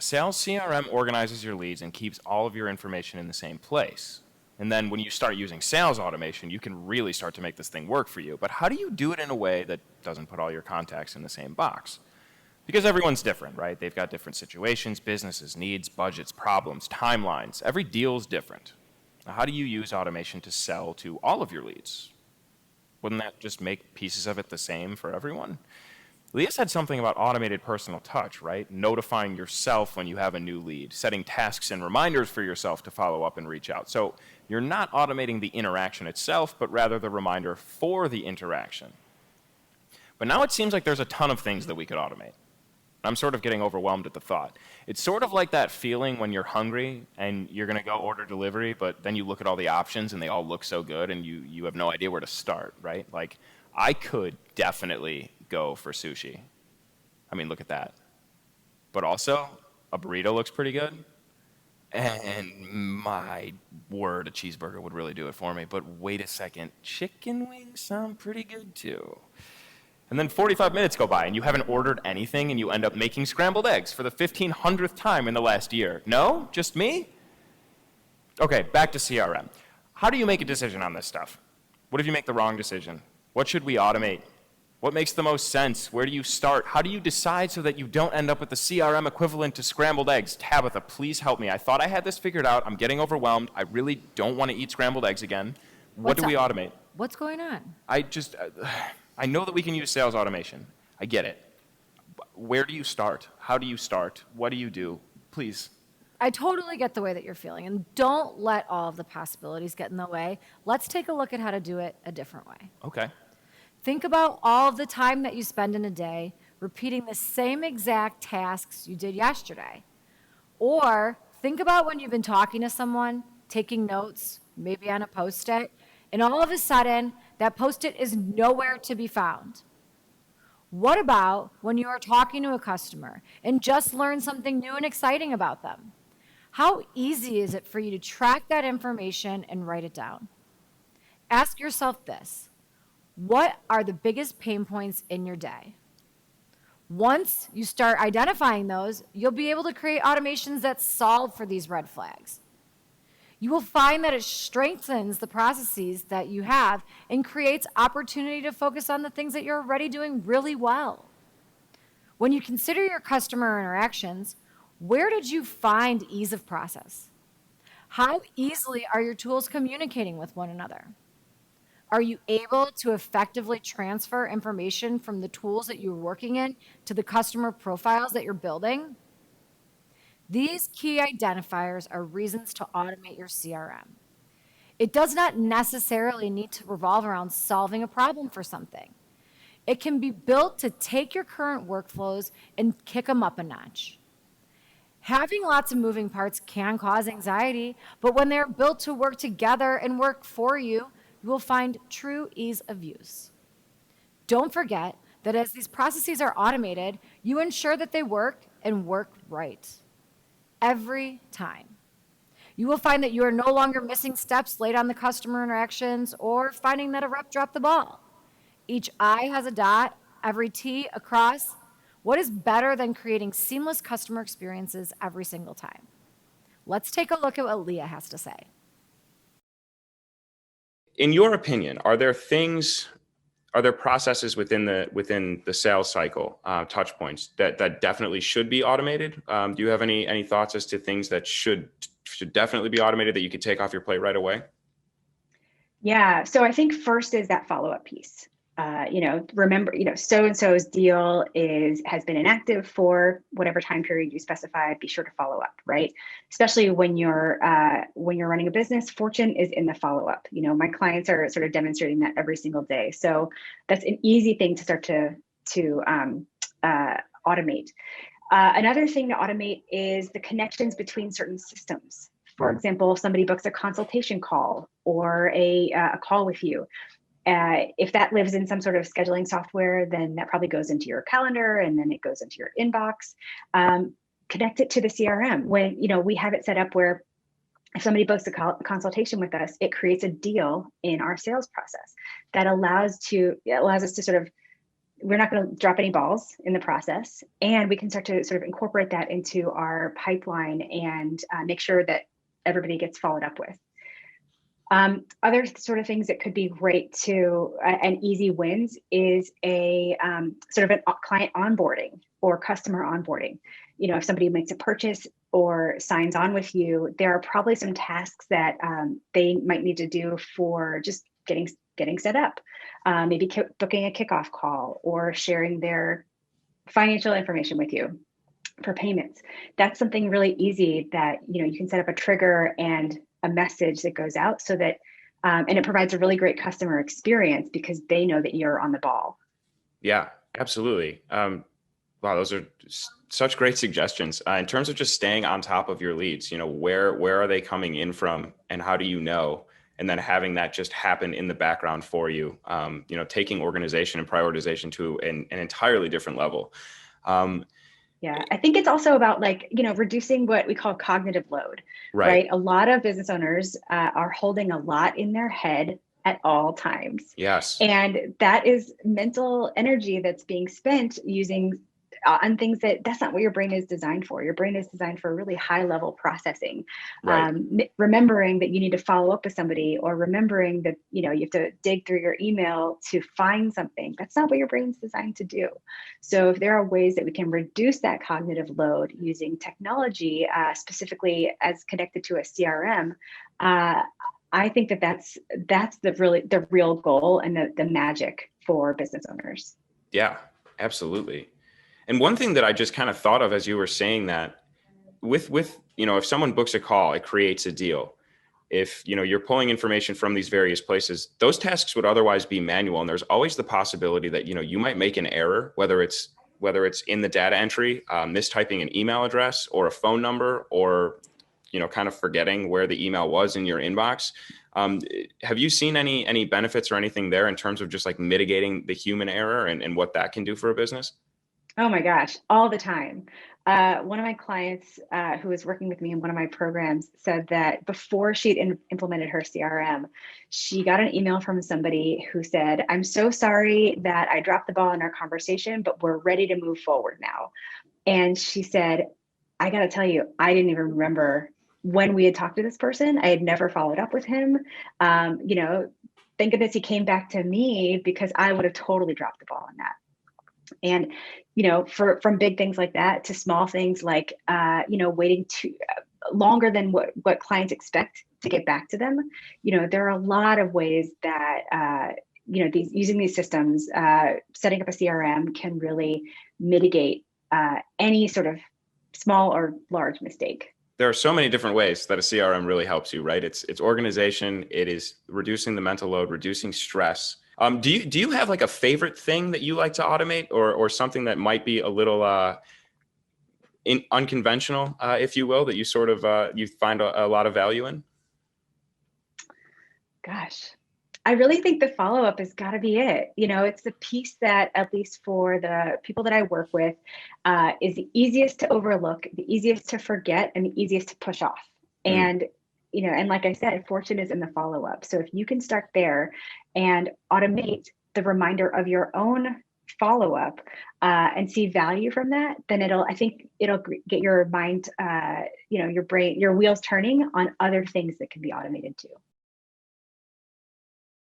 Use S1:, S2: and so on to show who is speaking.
S1: Sales CRM organizes your leads and keeps all of your information in the same place. And then when you start using sales automation, you can really start to make this thing work for you. But how do you do it in a way that doesn't put all your contacts in the same box? Because everyone's different, right? They've got different situations, businesses, needs, budgets, problems, timelines. Every deal is different. Now, how do you use automation to sell to all of your leads? Wouldn't that just make pieces of it the same for everyone? Leah said something about automated personal touch, right? Notifying yourself when you have a new lead, setting tasks and reminders for yourself to follow up and reach out. So you're not automating the interaction itself, but rather the reminder for the interaction. But now it seems like there's a ton of things that we could automate. I'm sort of getting overwhelmed at the thought. It's sort of like that feeling when you're hungry and you're going to go order delivery, but then you look at all the options and they all look so good and you have no idea where to start, right? Like, I could definitely go for sushi. I mean, look at that. But also, a burrito looks pretty good. And my word, a cheeseburger would really do it for me. But wait a second, chicken wings sound pretty good too. And then 45 minutes go by and you haven't ordered anything and you end up making scrambled eggs for the 1500th time in the last year. No? Just me? Okay, back to CRM. How do you make a decision on this stuff? What if you make the wrong decision? What should we automate? What makes the most sense? Where do you start? How do you decide so that you don't end up with the CRM equivalent to scrambled eggs? Tabitha, please help me. I thought I had this figured out. I'm getting overwhelmed. I really don't want to eat scrambled eggs again. What do we automate?
S2: What's going on?
S1: I know that we can use sales automation. I get it. Where do you start? How do you start? What do you do? Please.
S2: I totally get the way that you're feeling, and don't let all of the possibilities get in the way. Let's take a look at how to do it a different way.
S1: Okay.
S2: Think about all of the time that you spend in a day repeating the same exact tasks you did yesterday. Or think about when you've been talking to someone, taking notes, maybe on a Post-it, and all of a sudden, that Post-it is nowhere to be found. What about when you are talking to a customer and just learn something new and exciting about them? How easy is it for you to track that information and write it down? Ask yourself this: what are the biggest pain points in your day? Once you start identifying those, you'll be able to create automations that solve for these red flags. You will find that it strengthens the processes that you have and creates opportunity to focus on the things that you're already doing really well. When you consider your customer interactions, where did you find ease of process? How easily are your tools communicating with one another? Are you able to effectively transfer information from the tools that you're working in to the customer profiles that you're building? These key identifiers are reasons to automate your CRM. It does not necessarily need to revolve around solving a problem for something. It can be built to take your current workflows and kick them up a notch. Having lots of moving parts can cause anxiety, but when they're built to work together and work for you, you will find true ease of use. Don't forget that as these processes are automated, you ensure that they work and work right. Every time. You will find that you are no longer missing steps late on the customer interactions or finding that a rep dropped the ball. Each I has a dot, every T a cross. What is better than creating seamless customer experiences every single time? Let's take a look at what Leah has to say.
S1: In your opinion, are there processes within the sales cycle, touch points that definitely should be automated? Do you have any thoughts as to things that should definitely be automated that you could take off your plate right away?
S3: Yeah. So I think first is that follow-up piece. Remember, so-and-so's deal has been inactive for whatever time period you specified. Be sure to follow up, right? Especially when you're running a business, fortune is in the follow-up. My clients are sort of demonstrating that every single day. So that's an easy thing to start to automate. Another thing to automate is the connections between certain systems. For example, if somebody books a consultation call or a call with you, if that lives in some sort of scheduling software, then that probably goes into your calendar and then it goes into your inbox. Connect it to the CRM. When we have it set up where if somebody books a consultation with us, it creates a deal in our sales process that allows us to sort of we're not going to drop any balls in the process, and we can start to sort of incorporate that into our pipeline and make sure that everybody gets followed up with. Other sort of things that could be great to and easy wins is a sort of a client onboarding or customer onboarding. You know, if somebody makes a purchase or signs on with you, there are probably some tasks that they might need to do for just getting set up. Maybe booking a kickoff call or sharing their financial information with you for payments. That's something really easy that, you know, you can set up a trigger and a message that goes out so that, and it provides a really great customer experience because they know that you're on the ball.
S1: Yeah, absolutely. Wow, those are such great suggestions. In terms of just staying on top of your leads, you know, where are they coming in from and how do you know? And then having that just happen in the background for you, you know, taking organization and prioritization to an entirely different level.
S3: Yeah, I think it's also about, like, you know, reducing what we call cognitive load, right? A lot of business owners are holding a lot in their head at all times.
S1: Yes.
S3: And that is mental energy that's being spent using on things that's not what your brain is designed for. Your brain is designed for really high level processing.
S1: Right.
S3: Remembering that you need to follow up with somebody, or remembering that, you know, you have to dig through your email to find something. That's not what your brain's designed to do. So if there are ways that we can reduce that cognitive load using technology, specifically as connected to a CRM, I think that's the real goal and the magic for business owners.
S1: Yeah, absolutely. And one thing that I just kind of thought of as you were saying that, with you know, if someone books a call, it creates a deal. If, you know, you're pulling information from these various places, those tasks would otherwise be manual. And there's always the possibility that, you know, you might make an error, whether it's in the data entry, mistyping an email address or a phone number, or, you know, kind of forgetting where the email was in your inbox. Have you seen any benefits or anything there in terms of just like mitigating the human error and what that can do for a business?
S3: Oh my gosh, all the time. One of my clients who was working with me in one of my programs said that before she'd implemented her CRM, she got an email from somebody who said, "I'm so sorry that I dropped the ball in our conversation, but we're ready to move forward now." And she said, "I got to tell you, I didn't even remember when we had talked to this person. I had never followed up with him. You know, thank goodness he came back to me because I would have totally dropped the ball on that." And, you know, from big things like that to small things like, you know, waiting too longer than what clients expect to get back to them. You know, there are a lot of ways that, you know, using these systems, setting up a CRM can really mitigate any sort of small or large mistake.
S1: There are so many different ways that a CRM really helps you, right? It's organization, it is reducing the mental load, reducing stress. Do you have like a favorite thing that you like to automate, or something that might be a little unconventional, if you will, that you sort of you find a lot of value in?
S3: Gosh, I really think the follow-up has got to be it. You know, it's the piece that, at least for the people that I work with, is the easiest to overlook, the easiest to forget, and the easiest to push off. And, you know, and like I said, fortune is in the follow-up. So if you can start there and automate the reminder of your own follow-up and see value from that, then I think it'll get your mind, you know, your brain, your wheels turning on other things that can be automated too.